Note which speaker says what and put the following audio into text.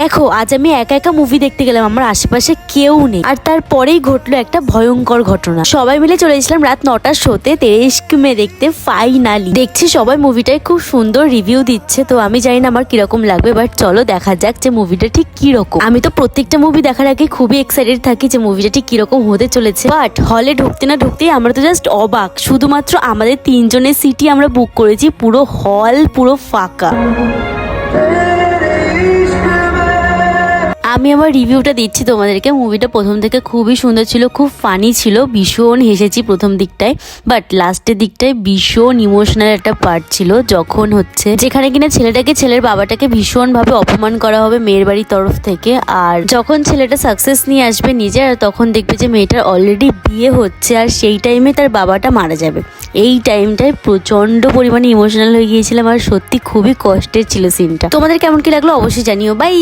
Speaker 1: দেখো আজ আমি একা একা মুভি দেখতে গেলাম, আমার আশেপাশে কেউ নেই, আর তারপরেই ঘটলো একটা ভয়ঙ্কর ঘটনা। সবাই মিলে চলে এসেছিলাম রাত 9টার শোতে তেরে ইশক মে দেখতে। ফাইনালি দেখছি সবাই মুভিটায় খুব সুন্দর রিভিউ দিচ্ছে, তো আমি জানি না আমার কিরকম লাগবে, বাট চলো দেখা যাক যে মুভিটা ঠিক কিরকম। আমি তো প্রত্যেকটা মুভি দেখার আগে খুবই এক্সাইটেড থাকি যে মুভিটা ঠিক কিরকম হতে চলেছে, বাট হলে ঢুকতে না ঢুকতেই আমরা তো জাস্ট অবাক। শুধুমাত্র আমাদের 3 জনের সিটই আমরা বুক করেছি, পুরো হল পুরো ফাঁকা। আমি আমার রিভিউটা দিচ্ছি তোমাদেরকে। মুভিটা প্রথম থেকে খুবই সুন্দর ছিল, খুব ফানি ছিল, ভীষণ হেসেছি প্রথম দিকটায়, বাট লাস্টের দিকটায় ভীষণ ইমোশনাল একটা পার্ট ছিল, যখন হচ্ছে যেখানে কিনা ছেলের বাবাটাকে ভীষণ ভাবে অপমান করা হবে মেয়ের বাড়ির তরফ থেকে, আর যখন ছেলেটা সাকসেস নিয়ে আসবে নিজে, আর তখন দেখবে যে মেয়েটার অলরেডি বিয়ে হচ্ছে, আর সেই টাইমে তার বাবাটা মারা যাবে। এই টাইমটায় প্রচন্ড পরিমাণে ইমোশনাল হয়ে গিয়েছিলাম, আর সত্যি খুবই কষ্টের ছিল সিনটা। তোমাদের কেমন কি লাগলো অবশ্যই জানিও। বাই।